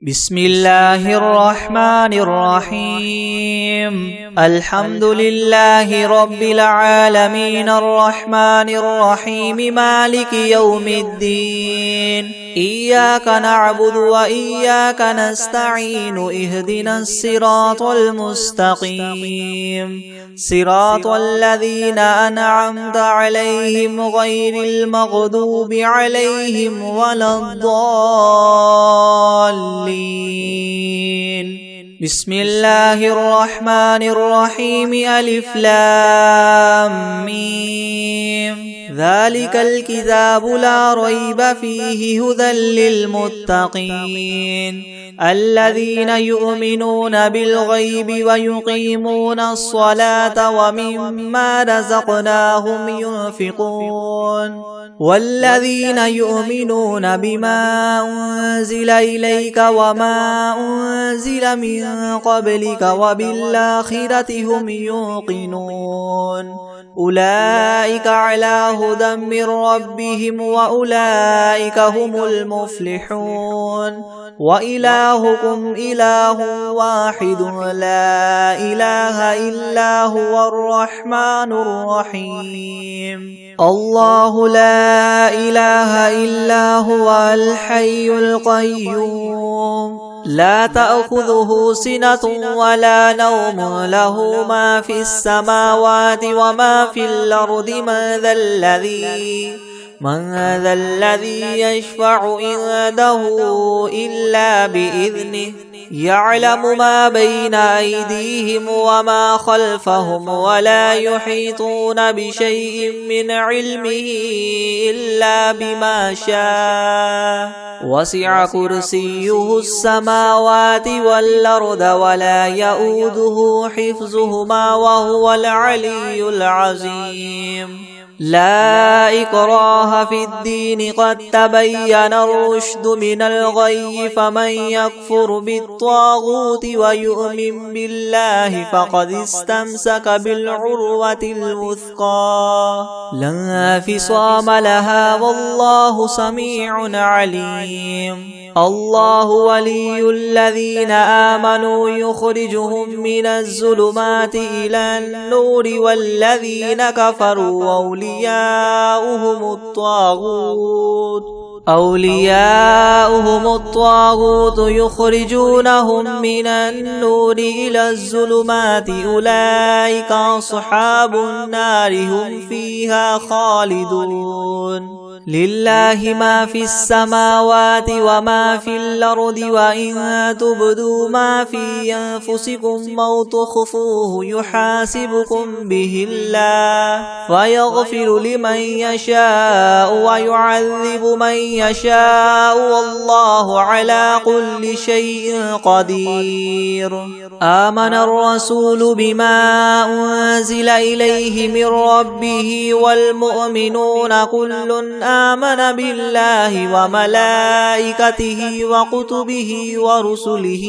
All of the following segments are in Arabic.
بسم الله الرحمن الرحيم الحمد لله رب العالمين الرحمن الرحيم مالك يوم الدين إياك نعبد وإياك نستعين اهدنا الصراط المستقيم صراط الذين أنعمت عليهم غير المغضوب عليهم ولا الضالين. بسم الله الرحمن الرحيم ألف لام ميم ذلك الكتاب لا ريب فيه هدى للمتقين الذين يؤمنون بالغيب ويقيمون الصلاة ومما رزقناهم ينفقون والذين يؤمنون بما أنزل إليك وما أنزل من قبلك وبالآخرة هم يوقنون أولئك على هدى من ربهم وأولئك هم المفلحون وإلهكم إله واحد لا إله إلا هو الرحمن الرحيم الله لا إله إلا هو الحي القيوم لا تأخذه سنة ولا نوم له ما في السماوات وما في الأرض من ذا الذي يشفع عنده إلا بإذنه يعلم ما بين أيديهم وما خلفهم ولا يحيطون بشيء من علمه إلا بما شاء وسع كرسيه السماوات والأرض ولا يؤوده حفظهما وهو العلي العظيم لا إكراه في الدين قد تبين الرشد من الغي فمن يكفر بالطاغوت ويؤمن بالله فقد استمسك بالعروة الوثقى لا انفصام لها والله سميع عليم الله ولي الذين آمنوا يخرجهم من الظلمات إلى النور والذين كفروا أولياؤهم الطاغوت يخرجونهم من النور إلى الظلمات أولئك أصحاب النار هم فيها خالدون لله ما في السماوات وما في الأرض وإن تبدوا ما في أنفسكم أو تخفوه يحاسبكم به الله فيغفر لمن يشاء ويعذب من يشاء والله على كل شيء قدير آمن الرسول بما أنزل إليه من ربه والمؤمنون كل آمن بالله وملائكته وكتبه ورسله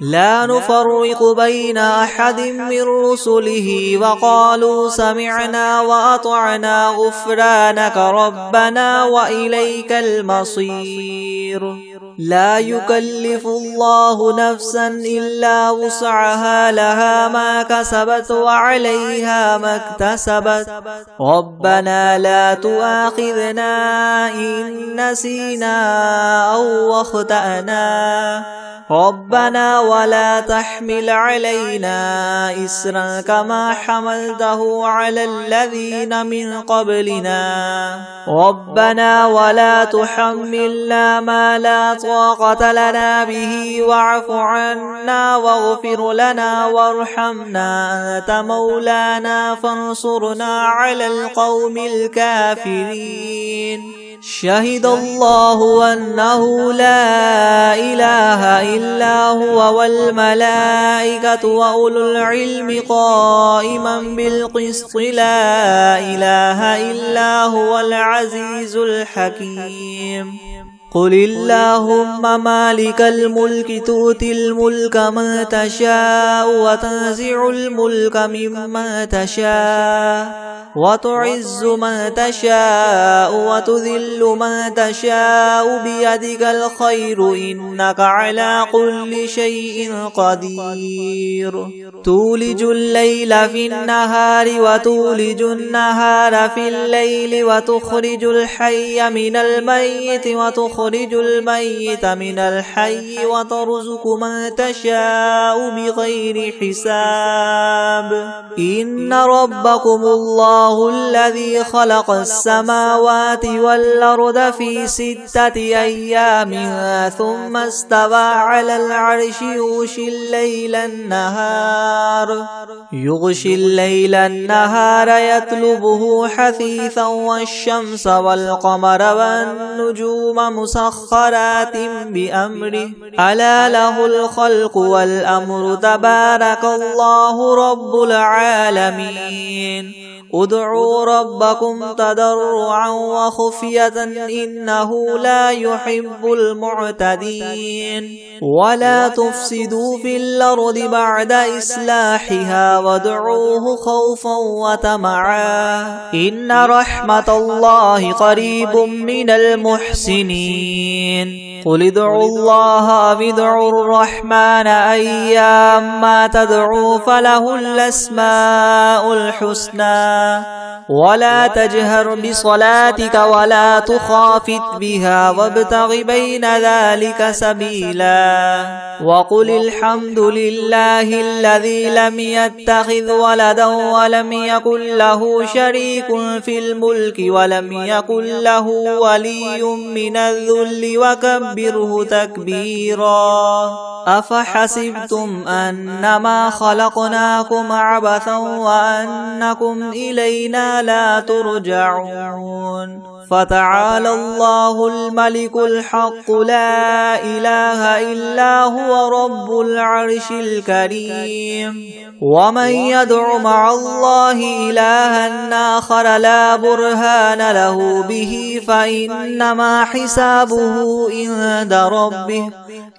لا نفرق بين أحد من رسله وقالوا سمعنا وأطعنا غفرانك ربنا وإليك المصير لا يكلف الله نفسا إلا وسعها لها ما كسبت وعليها ما اكتسبت ربنا لا تؤاخذنا إن نسينا أو أخطأنا ربنا ولا تحمل علينا إسرا كما حملته على الذين من قبلنا ربنا ولا تحملنا ما لا طاقة لنا به واعف عنا واغفر لنا وارحمنا أنت مولانا فانصرنا على القوم الكافرين شهد الله أنه لا إله إلا هو والملائكة وأولو العلم قائما بالقسط لا إله إلا هو العزيز الحكيم قل اللهم مالك الملك تؤتي الملك من تشاء وتنزع الملك ممن تشاء وتعز من تشاء وتذل من تشاء بيدك الخير إنك على كل شيء قدير تولج الليل في النهار وتولج النهار في الليل وتخرج الحي من الميت وتخرج الميت من الحي وترزق من تشاء بغير حساب إن ربكم الله الذي خلق السماوات والأرض في 6 أيام ثم استوى على العرش يغشي الليل النهار يطلبه حثيثا والشمس والقمر والنجوم مسخرات بأمره ألا له الخلق والأمر تبارك الله رب العالمين ادعوا ربكم تضرعا وخفية إنه لا يحب المعتدين ولا تفسدوا في الأرض بعد إصلاحها وادعوه خوفا وطمعا إن رحمة الله قريب من المحسنين قل ادعوا الله أو ادعوا الرحمن أيما تدعوا فله الأسماء الحسنى ولا تجهر بصلاتك ولا تخافت بها وابتغ بين ذلك سبيلا وقل الحمد لله الذي لم يتخذ ولدا ولم يكن له شريك في الملك ولم يكن له ولي من الذل وكبره تكبيرا أفحسبتم أنما خلقناكم عبثا وأنكم إلينا لا ترجعون فتعالى الله الملك الحق لا إله إلا هو رب العرش الكريم ومن يدع مع الله إلها آخر لا برهان له به فإنما حسابه عند ربه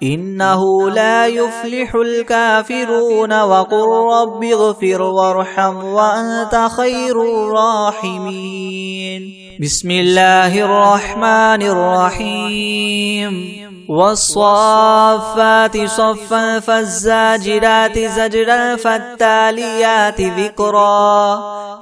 إنه لا يفلح الكافرون وقل رب اغفر وارحم وأنت خير الراحمين بسم الله الرحمن الرحيم والصافات صفا فالزاجرات زجرا فالتاليات ذكرا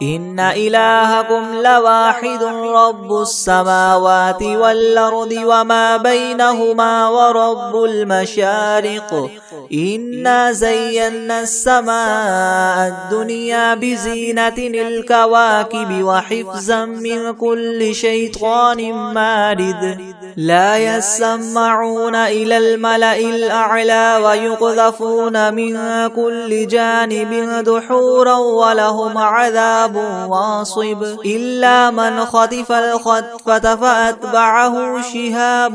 إن إلهكم لواحد رب السماوات والأرض وما بينهما ورب المشارق إنا زينا السماء الدنيا بزينة الكواكب وحفظا من كل شيطان مارد لا يسمعون إلى الملأ الأعلى ويقذفون من كل جانب دحورا ولهم عذاب واصب إلا من خطف الخطفة فأتبعه شهاب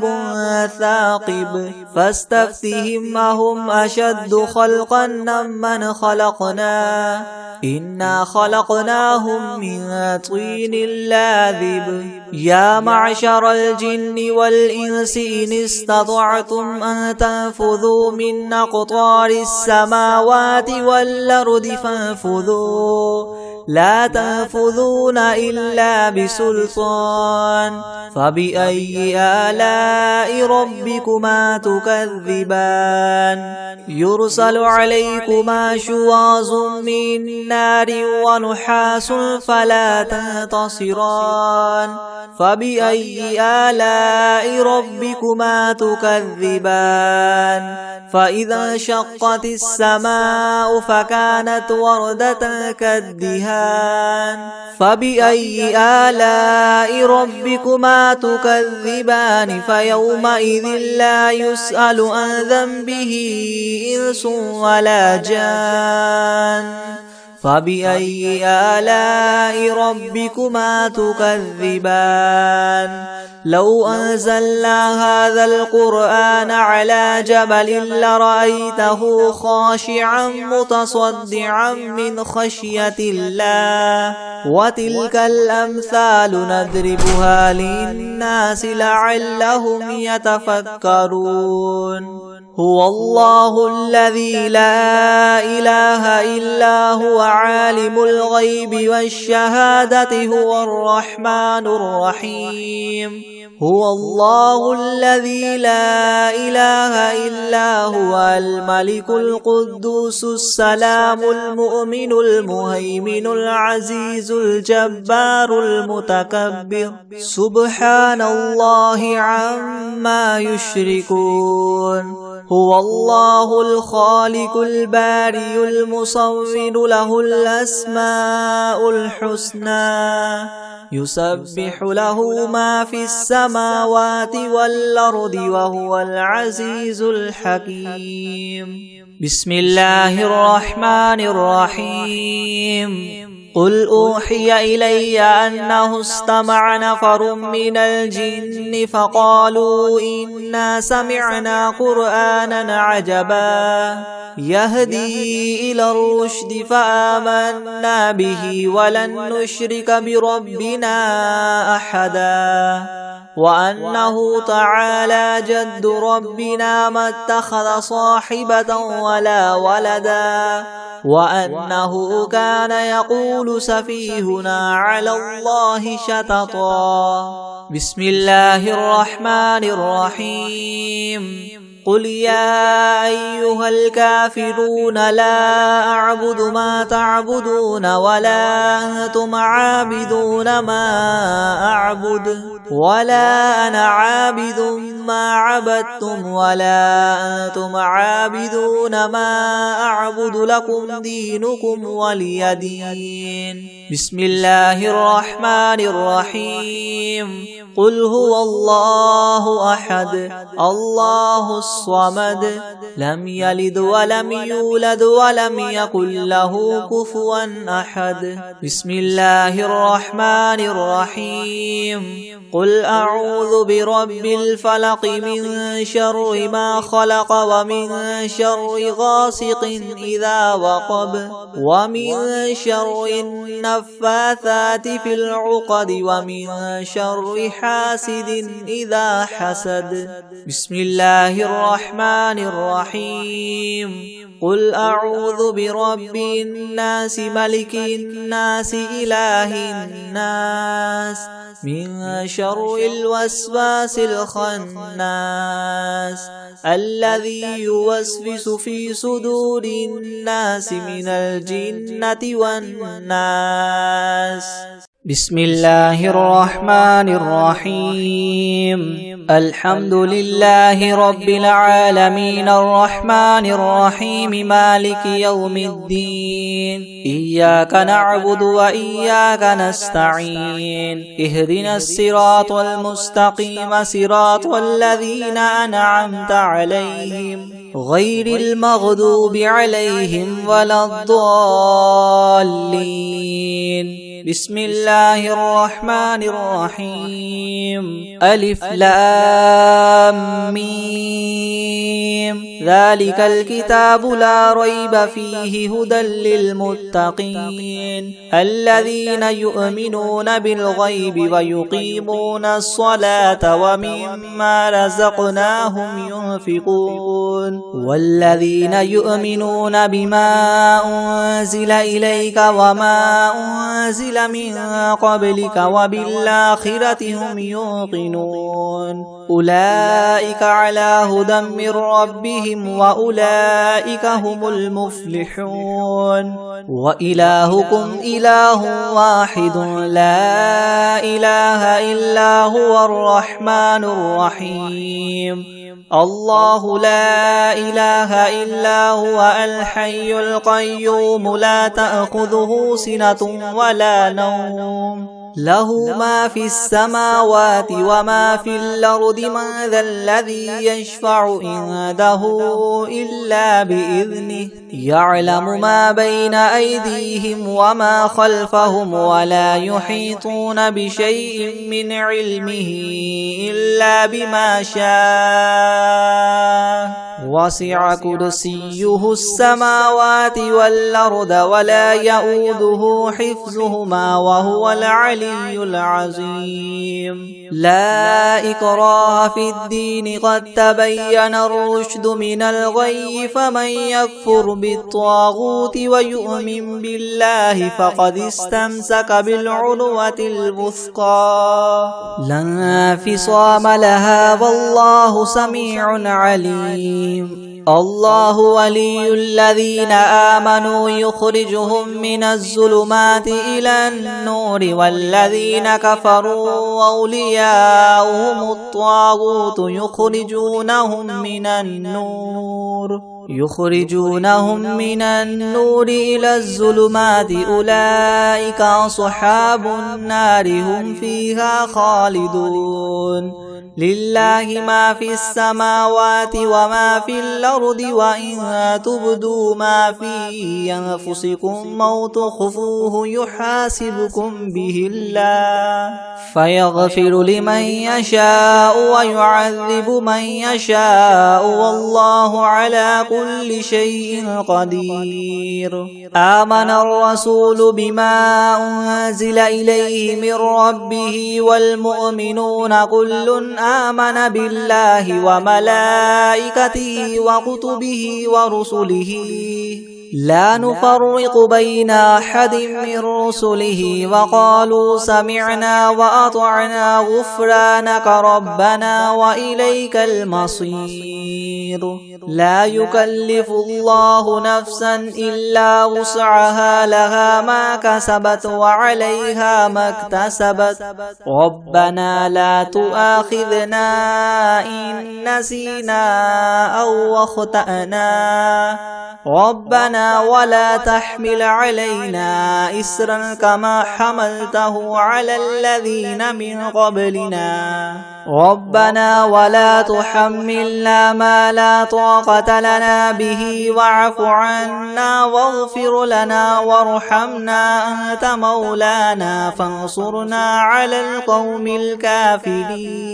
ثاقب فاستفتهم أهم أشد خلقا ممن خلقنا إنا خلقناهم من طين لاذب يا معشر الجن والإنس إن استطعتم أن تنفذوا من أقطار السماوات والأرض فانفذوا لا تنفذون إلا بسلطان فبأي آلاء ربكما تكذبان يرسل عليكما شواظ من نار ونحاس فلا تنتصران فبأي آلاء ربكما تكذبان فإذا انشقت السماء فكانت وردة كالدهان فبأي آلاء ربكما تكذبان فيومئذ لا يسأل عن ذنبه إنس ولا جان فبأي آلاء ربكما تكذبان لو أنزلنا هذا القرآن على جبل لرأيته خاشعا متصدعا من خشية الله وتلك الأمثال نضربها للناس لعلهم يتفكرون هو الله الذي لا إله إلا هو عالم الغيب والشهادة هو الرحمن الرحيم هو الله الذي لا إله إلا هو الملك القدوس السلام المؤمن المهيمن العزيز الجبار المتكبر سبحان الله عما يشركون هو الله الخالق البارئ المصور له الأسماء الحسنى يسبح له ما في السماوات والأرض وهو العزيز الحكيم بسم الله الرحمن الرحيم قل أوحي إلي أنه استمع نفر من الجن فقالوا إنا سمعنا قرآنا عجبا يهدي إلى الرشد فآمنا به ولن نشرك بربنا أحدا وأنه تعالى جد ربنا ما اتخذ صاحبة ولا ولدا وأنه كان يقول سفيهنا على الله شططا بسم الله الرحمن الرحيم قل يا أيها الكافرون لا أعبد ما تعبدون ولا أنتم عابدون ما أعبد ولا أنا عابد ما عبدتم ولا أنتم عابدون ما أعبد لكم دينكم ولي دين بسم الله الرحمن الرحيم قل هو الله أحد الله الصمد لم يلد ولم يولد ولم يكن له كفوا أحد بسم الله الرحمن الرحيم قل أعوذ برب الفلق من شر ما خلق ومن شر غاسق إذا وقب ومن شر النفاثات في العقد ومن شر حاسد إذا حسد بسم الله الرحمن الرحيم قل أعوذ برب الناس ملك الناس إله الناس من شر الوسواس الخناس الذي يوسوس في صدور الناس من الجنة والناس بسم الله الرحمن الرحيم الحمد لله رب العالمين الرحمن الرحيم مالك يوم الدين إياك نعبد وإياك نستعين اهدنا الصراط المستقيم صراط الذين أنعمت عليهم غير المغضوب عليهم ولا الضالين بسم الله الرحمن الرحيم ألف لام ميم ذلك الكتاب لا ريب فيه هدى للمتقين الذين يؤمنون بالغيب ويقيمون الصلاة ومما رزقناهم ينفقون والذين يؤمنون بما أنزل إليك وما أنزل من قبلك وبالآخرة هم يوقنون أولئك على هدى من ربهم وأولئك هم المفلحون وإلهكم إله واحد لا إله إلا هو الرحمن الرحيم الله لا إله إلا هو الحي القيوم لا تأخذه سنة ولا نوم له ما في السماوات وما في الأرض من ذا الذي يشفع عنده إلا بإذنه يعلم ما بين أيديهم وما خلفهم ولا يحيطون بشيء من علمه إلا بما شاء وسع كرسيه السماوات والأرض ولا يؤوده حفظهما وهو العلي العظيم لا إكراه في الدين قد تبين الرشد من الغي فمن يكفر بالطاغوت ويؤمن بالله فقد استمسك بالعروة الوثقى لا انفصام لها والله سميع عليم الله ولي الذين آمنوا يخرجهم من الظلمات إلى النور والذين كفروا أولياؤهم الطاغوت يخرجونهم من النور إلى الظلمات أولئك أصحاب النار هم فيها خالدون لله ما في السماوات وما في الأرض وإن تبدوا ما في أنفسكم أو تخفوه يحاسبكم به الله فيغفر لمن يشاء ويعذب من يشاء والله على كل شيء قدير آمن الرسول بما أنزل إليه من ربه والمؤمنون كل آمن بالله وملائكته وكتبه ورسله لا نفرق بين أحد من رسله وقالوا سمعنا وأطعنا غفرانك ربنا وإليك المصير لا يكلف الله نفسا إلا وسعها لها ما كسبت وعليها ما اكتسبت ربنا لا تؤاخذنا إن نسينا أو أخطأنا ربنا ولا تحمل علينا إسرا كما حملته على الذين من قبلنا ربنا ولا تحملنا ما لا طاقة لنا به واعف عنا واغفر لنا وارحمنا أنت مولانا فانصرنا على القوم الكافرين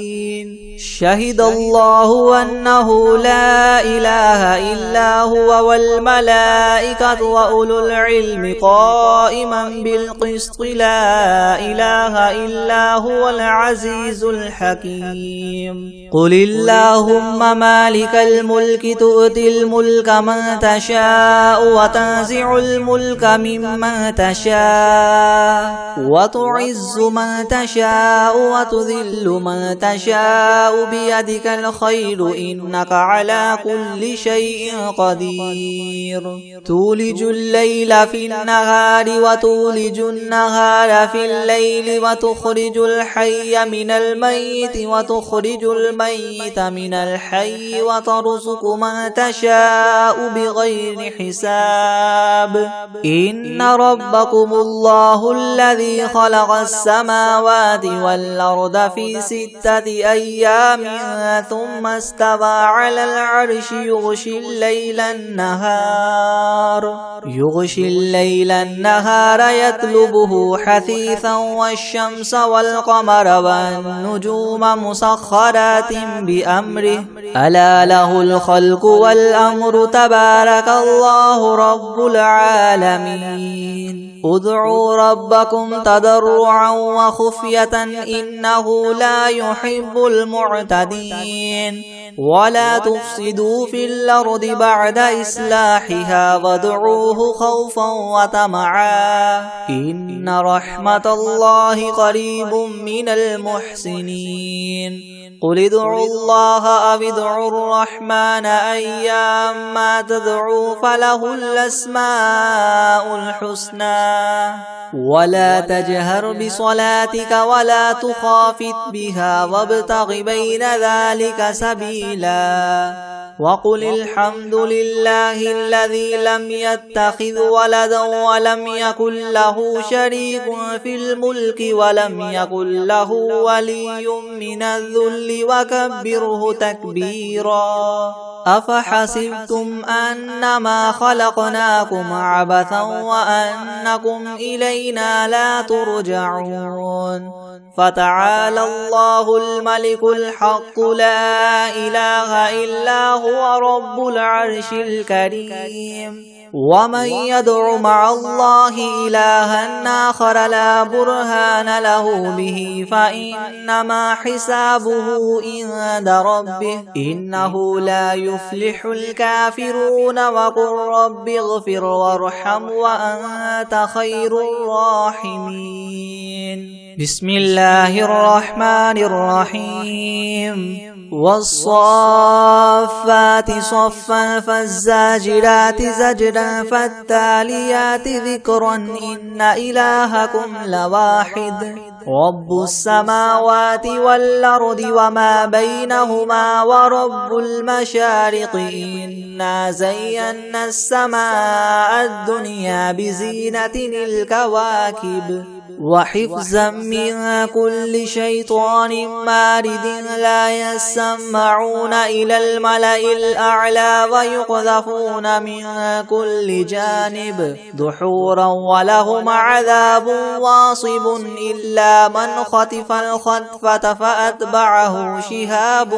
شهد الله أنه لا إله إلا هو والملائكة وأولو العلم قائما بالقسط لا إله إلا هو العزيز الحكيم قل اللهم مالك الملك تؤتي الملك من تشاء وتنزع الملك ممن تشاء وتعز من تشاء وتذل من تشاء بيدك الخير إنك على كل شيء قدير تولج الليل في النهار وتولج النهار في الليل وتخرج الحي من الميت وتخرج الميت من الحي وترزق من تشاء بغير حساب إن ربكم الله الذي خلق السماوات والأرض في 6 أيام ثم استوى على العرش يغشي الليل النهار يطلبه حثيثا والشمس والقمر والنجوم مسخرات بأمره ألا له الخلق والأمر تبارك الله رب العالمين ادعوا ربكم تضرعا وخفية إنه لا يحب المعتدين ولا تفسدوا في الأرض بعد إصلاحها وادعوه خوفا وطمعا إن رحمة الله قريب من المحسنين قل ادعوا الله أو ادعوا الرحمن أيما تدعوا فله الأسماء الحسنى ولا تجهر بصلاتك ولا تخافت بها وابتغ بين ذلك سبيلا وقل الحمد لله الذي لم يتخذ ولدا ولم يكن له شريك في الملك ولم يكن له ولي من الذل وكبره تكبيرا أفحسبتم أنما خلقناكم عبثا وأنكم إلينا لا ترجعون فتعالى الله الملك الحق لا إله إلا هو رب العرش الكريم ومن يدع مع الله إلها آخر لا برهان له به فإنما حسابه عند ربه إنه لا يفلح الكافرون وقل رب اغفر وارحم وأنت خير الراحمين بسم الله الرحمن الرحيم والصافات صفا فالزاجرات زجرا فالتاليات ذكرا إن إلهكم لواحد رب السماوات والأرض وما بينهما ورب المشارق إنا زينا السماء الدنيا بزينة الكواكب وحفظا من كل شيطان مارد لا يسمعون إلى الملأ الأعلى ويقذفون من كل جانب دحورا ولهم عذاب واصب إلا من خطف الخطفة فأتبعه شهاب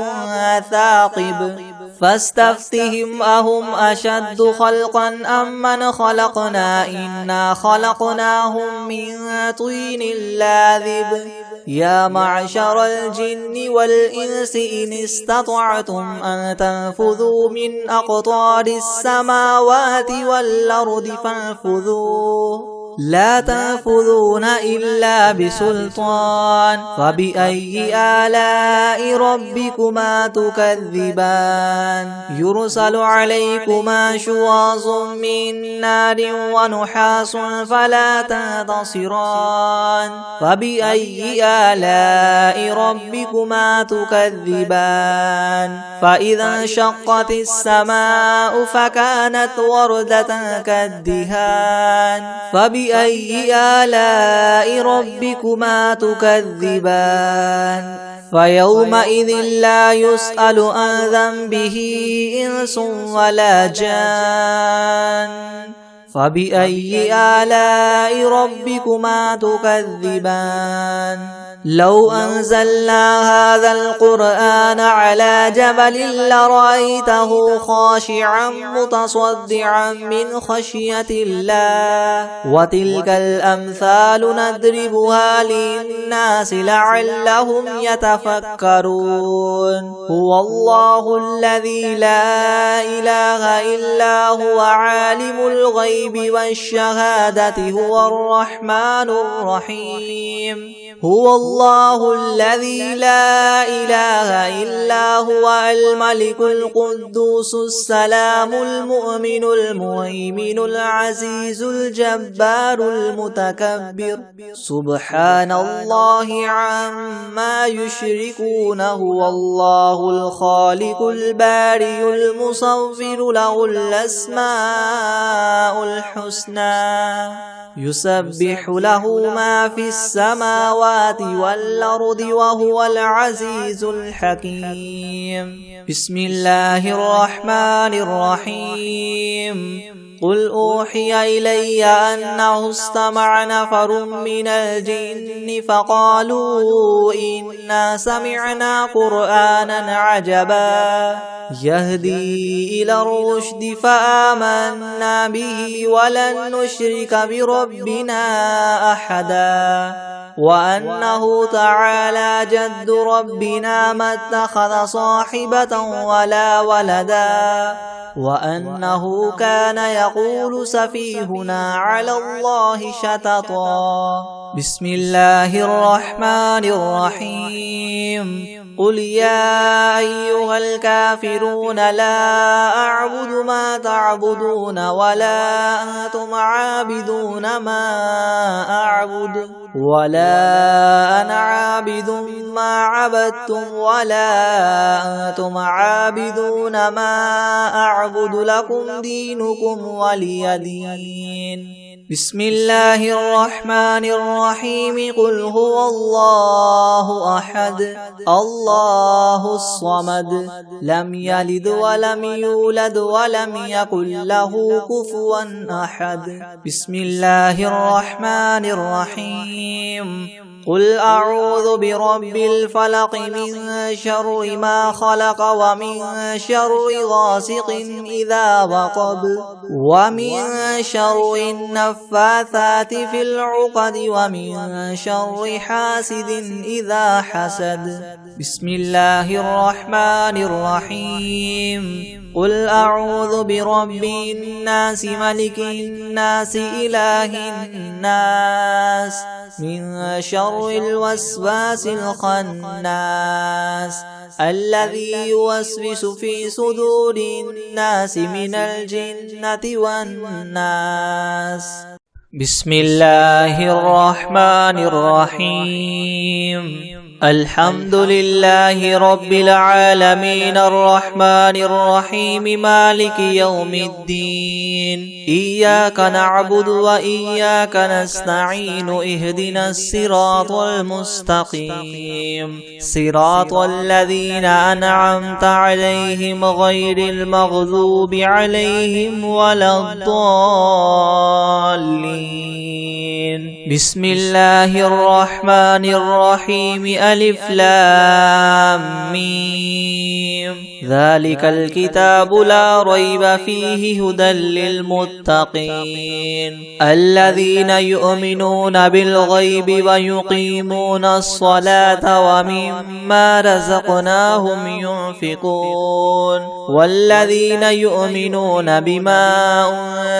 ثاقب فاستفتهم أهم أشد خلقا أم من خلقنا إنا خلقناهم من طين لاذب يا معشر الجن والإنس إن استطعتم أن تنفذوا من أقطار السماوات والأرض فانفذوا لا تنفذون إلا بسلطان فبأي آلاء ربكما تكذبان يرسل عليكما شواظ من نار ونحاس فلا تنتصران فبأي آلاء ربكما تكذبان فإذا انشقت السماء فكانت وردة كالدهان فبأي آلاء ربكما تكذبان فيومئذ لا يسأل عن ذنبه إنس ولا جان فبأي آلاء ربكما تكذبان لو أنزلنا هذا القرآن على جبل لرأيته خاشعا متصدعا من خشية الله وتلك الأمثال نضربها للناس لعلهم يتفكرون هو الله الذي لا إله إلا هو عالم الغيب والشهادة هو الرحمن الرحيم هو الله الذي لا إله إلا هو الملك القدوس السلام المؤمن المهيمن العزيز الجبار المتكبر سبحان الله عما يشركون هو الله الخالق البارئ المصور له الأسماء الحسنى يسبح له ما في السماوات والأرض وهو العزيز الحكيم بسم الله الرحمن الرحيم قل أوحي إلي أنه استمع نفر من الجن فقالوا إنا سمعنا قرآنا عجبا يهدي إلى الرشد فآمنا به ولن نشرك بربنا أحدا وأنه تعالى جد ربنا ما اتخذ صاحبة ولا ولدا وأنه كان يقول سفيهنا على الله شططا بسم الله الرحمن الرحيم قل يا أيها الكافرون لا أعبد ما تعبدون ولا أنتم عابدون ما أعبد ولا أنا عابد ما عبدتم ولا أنتم عابدون ما أعبد لكم دينكم ولي دين بسم الله الرحمن الرحيم قل هو الله أحد الله الصمد لم يلد ولم يولد ولم يكن له كفوا أحد بسم الله الرحمن الرحيم قل أعوذ برب الفلق من شر ما خلق ومن شر غاسق إذا وقب ومن شر النفاثات في العقد ومن شر حاسد إذا حسد بسم الله الرحمن الرحيم قل أعوذ برب الناس ملك الناس إله الناس من شر الوسواس الخناس الذي يوسوس في صدور الناس من الجنة والناس بسم الله الرحمن الرحيم الحمد لله رب العالمين الرحمن الرحيم مالك يوم الدين إياك نعبد وإياك نستعين اهدنا الصراط المستقيم صراط الذين أنعمت عليهم غير المغضوب عليهم ولا الضالين بسم الله الرحمن الرحيم ألف لام ميم ذلك الكتاب لا ريب فيه هدى للمتقين الذين يؤمنون بالغيب ويقيمون الصلاة ومما رزقناهم ينفقون والذين يؤمنون بما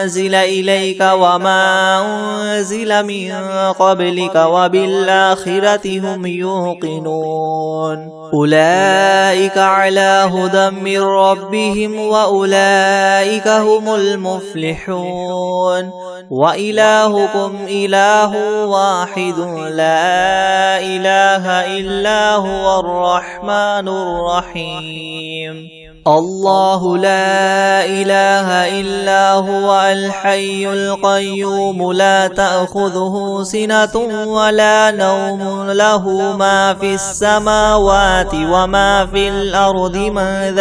أنزل إليك وما أنزل من قبلك وبالآخرة هم يوقنون أولئك على هدى من ربهم وأولئك هم المفلحون وإلهكم إله واحد لا إله إلا هو الرحمن الرحيم الله لا إله إلا هو الحي القيوم لا تأخذه سنة ولا نوم له ما في السماوات وما في الأرض من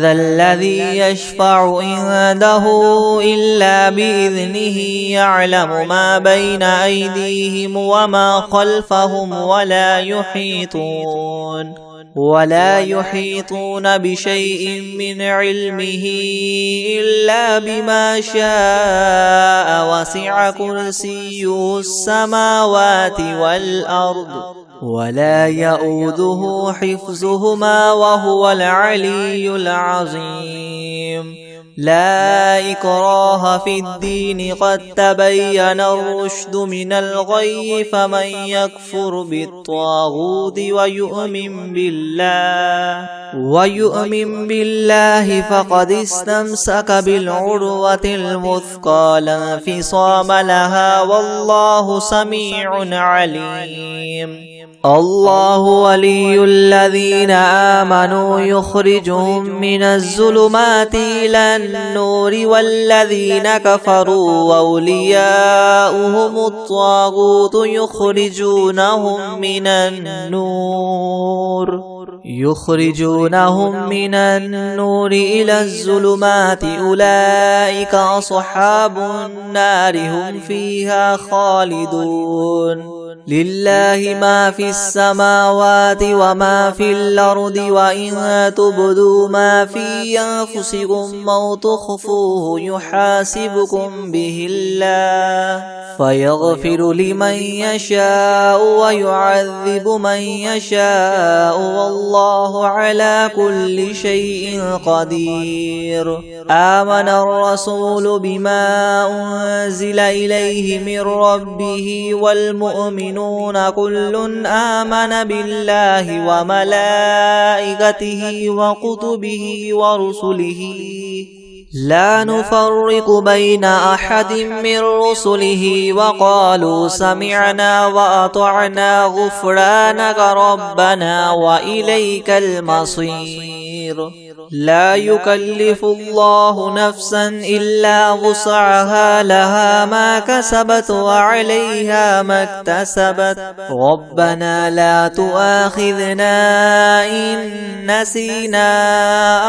ذا الذي يشفع عنده إلا بإذنه يعلم ما بين أيديهم وما خلفهم ولا يحيطون بشيء من علمه إلا بما شاء وسع كرسيه السماوات والأرض ولا يؤوده حفظهما وهو العلي العظيم لا إكراه في الدين قد تبين الرشد من الغي فمن يكفر بالطاغوت ويؤمن بالله فقد استمسك بالعروة الوثقى لا انفصام لها والله سميع عليم الله ولي الذين آمنوا يخرجهم من الظلمات إلى النور والذين كفروا وأولياؤهم الطاغوت يخرجونهم من النور إلى الظلمات أولئك أصحاب النار هم فيها خالدون لله ما في السماوات وما في الأرض وإن تبدوا ما في أنفسكم أو تخفوه يحاسبكم به الله فيغفر لمن يشاء ويعذب من يشاء والله على كل شيء قدير آمن الرسول بما أنزل إليه من ربه والمؤمنون كل آمن بالله وملائكته وكتبه ورسله لا نفرق بين أحد من رسله وقالوا سمعنا وأطعنا غفرانك ربنا وإليك المصير لا يكلف الله نفسا إلا وسعها لها ما كسبت وعليها ما اكتسبت ربنا لا تؤاخذنا إن نسينا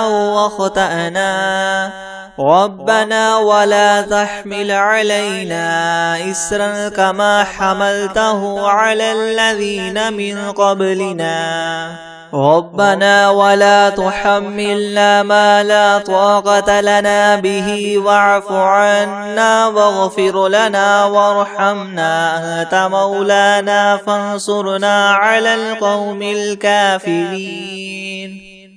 أو أخطأنا ربنا ولا تحمل علينا إسرا كما حملته على الذين من قبلنا ربنا ولا تحملنا ما لا طاقة لنا به واعف عنا واغفر لنا وارحمنا أنت مولانا فانصرنا على القوم الكافرين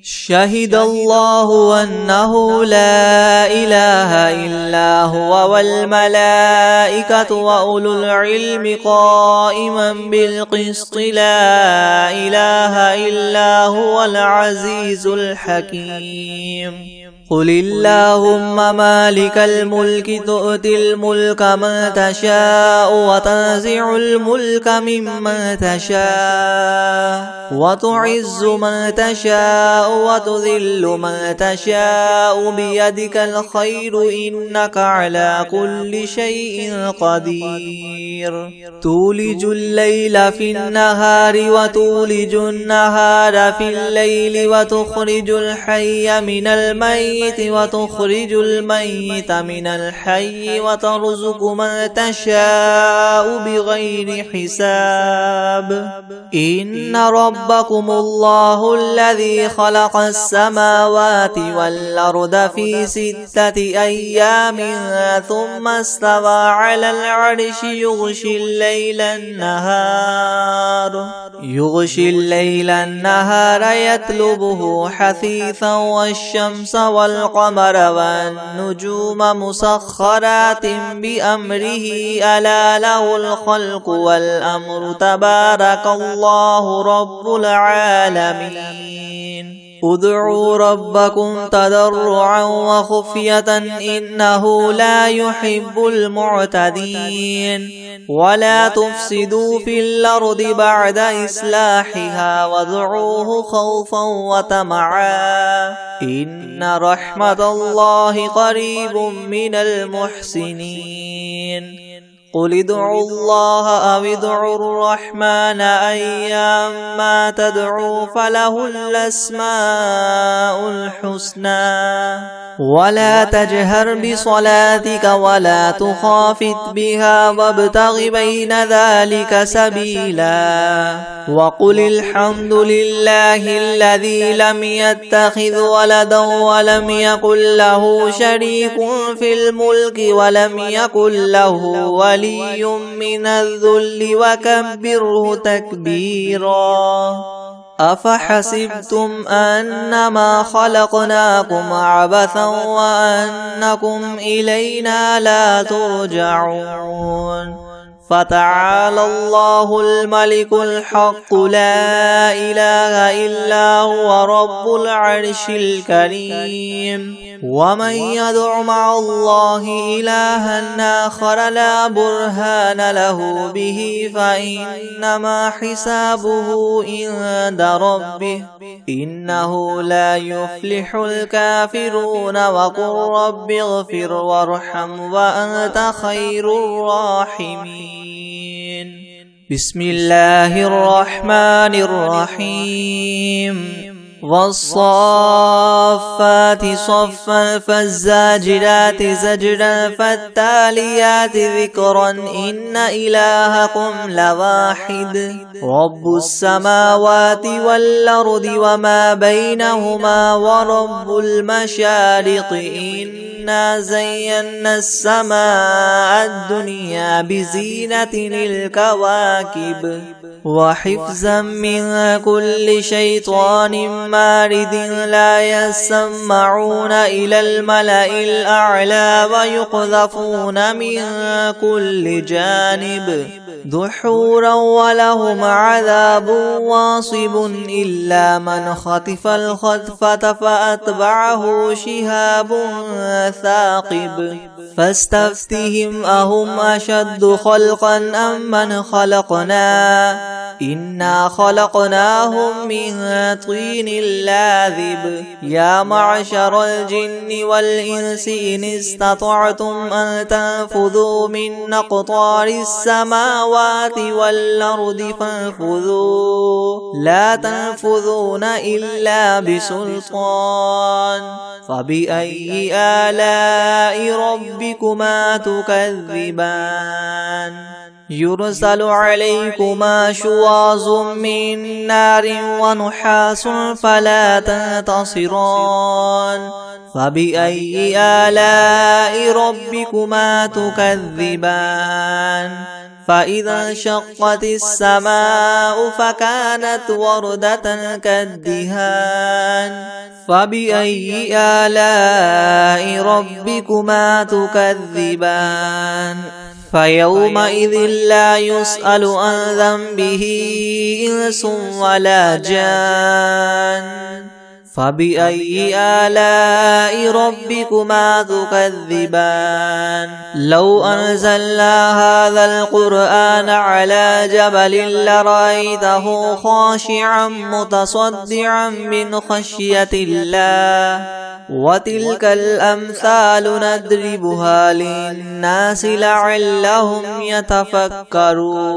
شهد الله أنه لا إله إلا هو والملائكة وأولو العلم قائما بالقسط لا إله إلا هو العزيز الحكيم قل اللهم مالك الملك تؤتي الملك من تشاء وتنزع الملك ممن تشاء وتعز من تشاء وتذل من تشاء بيدك الخير إنك على كل شيء قدير تولج الليل في النهار وتولج النهار في الليل وتخرج الحي من الميت وتخرج الميت من الحي وترزق من تشاء بغير حساب إن ربكم الله الذي خلق السماوات والأرض في 6 أيام ثم استوى على العرش يغشي الليل النهار يطلبه حثيثا والشمس والقمر والنجوم مسخرات بأمره ألا له الخلق والأمر تبارك الله رب العالمين ادعوا ربكم تضرعا وخفية إنه لا يحب المعتدين ولا تفسدوا في الأرض بعد إصلاحها وادعوه خوفا وطمعا إن رحمة الله قريب من المحسنين قل ادعوا الله أو ادعوا الرحمن أيما تدعوا فله الأسماء الحسنى ولا تجهر بصلاتك ولا تخافت بها وابتغ بين ذلك سبيلا وقل الحمد لله الذي لم يتخذ ولدا ولم يكن له شريك في الملك ولم يكن له ولي من الذل وكبره تكبيرا أفحسبتم أنما خلقناكم عبثا وأنكم إلينا لا ترجعون فتعالى الله الملك الحق لا إله إلا هو رب العرش الكريم ومن يدع مع الله إلها آخر لا برهان له به فإنما حسابه عند ربه إنه لا يفلح الكافرون وقل رب اغفر وارحم وأنت خير الراحمين بسم الله الرحمن الرحيم والصافات صفا فالزاجرات زجرا فالتاليات ذكرا إن إلهكم لواحد رب السماوات والأرض وما بينهما ورب المشارق إنا زينا السماء الدنيا بزينة الكواكب وحفظا من كل شيطان مارد لا يسمعون إلى الملأ الأعلى ويقذفون من كل جانب دحورا ولهم عذاب واصب إلا من خطف الخطفة فأتبعه شهاب ثاقب فاستفتهم أهم أشد خلقا أم من خلقنا إنا خلقناهم من طين لاذب يا معشر الجن والإنس إن استطعتم أن تنفذوا من أقطار السماوات والأرض فانفذوا لا تنفذون إلا بسلطان فبأي آلاء ربكما تكذبان يرسل عليكما شواظ من نار ونحاس فلا تنتصران فبأي آلاء ربكما تكذبان فإذا انشقت السماء فكانت وردة كالدهان فبأي آلاء ربكما تكذبان فيومئذ لا يسأل عن ذنبه إنس ولا جان فبأي آلاء ربكما تكذبان لو أنزلنا هذا القرآن على جبل لرأيته خاشعا متصدعا من خشية الله وتلك الأمثال نضربها للناس لعلهم يتفكرون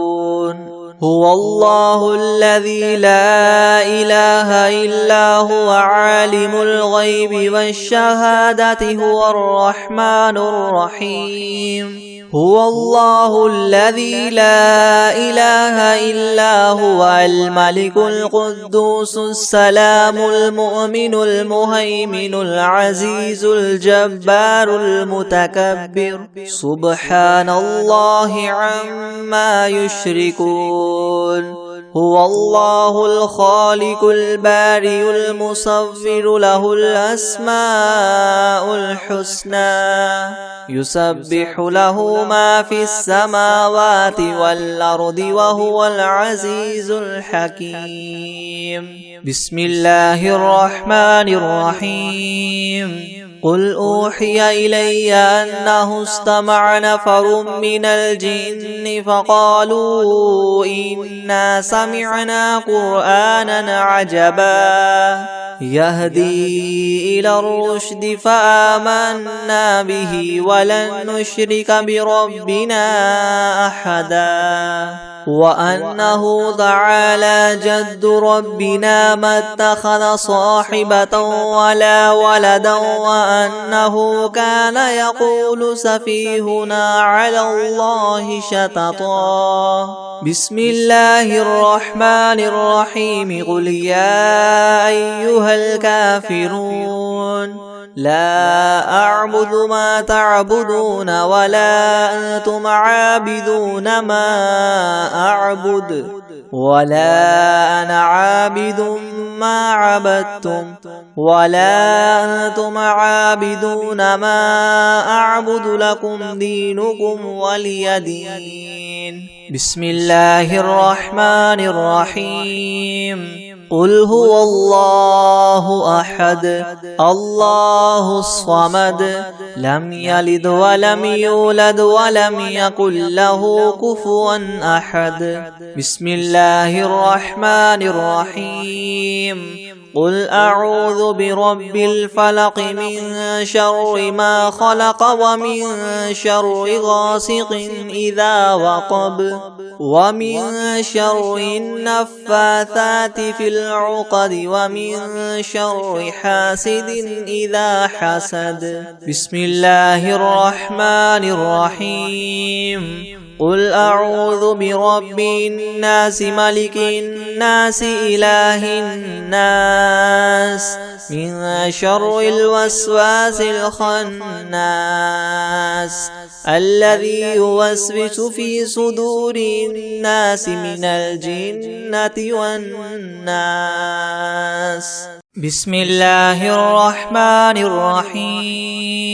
هو الله الذي لا إله إلا هو عالم الغيب والشهادة هو الرحمن الرحيم هو الله الذي لا إله إلا هو الملك القدوس السلام المؤمن المهيمن العزيز الجبار المتكبر سبحان الله عما يشركون هو الله الخالق البارئ المصور له الأسماء الحسنى يسبح له ما في السماوات والأرض وهو العزيز الحكيم بسم الله الرحمن الرحيم قل أوحي إلي أنه استمع نفر من الجن فقالوا إنا سمعنا قرآنا عجبا يهدي إلى الرشد فآمنا به ولن نشرك بربنا أحدا وأنه تعالى جد ربنا ما اتخذ صاحبة ولا ولدا وأنه كان يقول سفيهنا على الله شططا بسم الله الرحمن الرحيم قل يا أيها الكافرون لا أعبد ما تعبدون ولا أنتم عابدون ما أعبد ولا أنا عابد ما عبدتم ولا أنتم عابدون ما أعبد لكم دينكم ولي دين بسم الله الرحمن الرحيم قل هو الله أحد الله الصمد لم يلد ولم يولد ولم يكن له كفوا أحد بسم الله الرحمن الرحيم قل أعوذ برب الفلق من شر ما خلق ومن شر غاسق إذا وقب ومن شر النفاثات في العقد ومن شر حاسد إذا حسد بسم الله الرحمن الرحيم قل أعوذ برب الناس ملك الناس إله الناس من شر الوسواس الخناس الذي يوسوس في صدور الناس من الجنة والناس. بسم الله الرحمن الرحيم.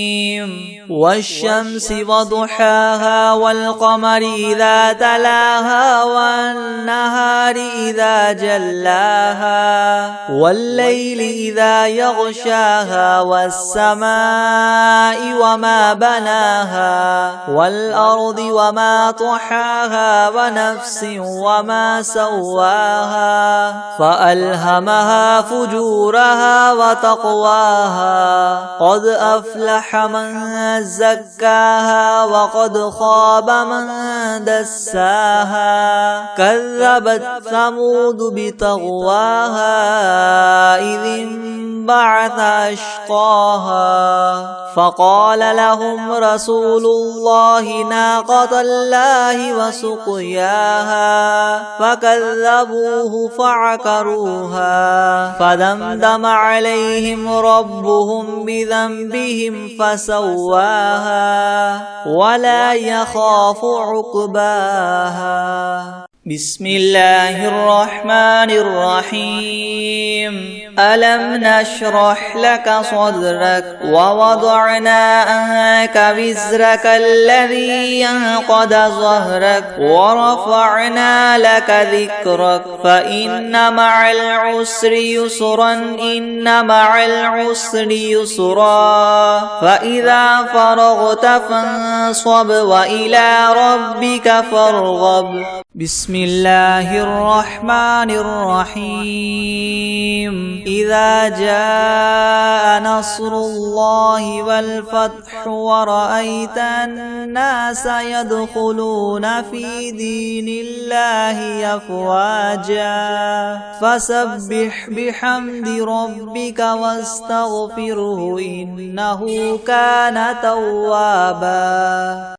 والشمس وضحاها والقمر إذا تلاها والنهار إذا جلاها والليل إذا يغشاها والسماء وما بناها والأرض وما طحاها ونفس وما سواها فألهمها فجورها وتقواها قد أفلح من زكاها وقد خاب من دساها كذبت ثمود بطغواها إذ انبعث أشقاها فقال لهم رسول الله ناقة الله وسقياها فكذبوه فعقروها فدمدم عليهم ربهم بذنبهم فسواها ولا يخاف عقباها. بسم الله الرحمن الرحيم. ألم نشرح لك صدرك ووضعنا عنك وزرك الذي ينقض ظهرك ورفعنا لك ذكرك فإن مع العسر يسرا إن مع العسر يسرا فإذا فرغت فانصب وإلى ربك فارغب. بسم الله الرحمن الرحيم. إذا جاء نصر الله والفتح ورأيت الناس يدخلون في دين الله أفواجا فسبح بحمد ربك واستغفره إنه كان توابا.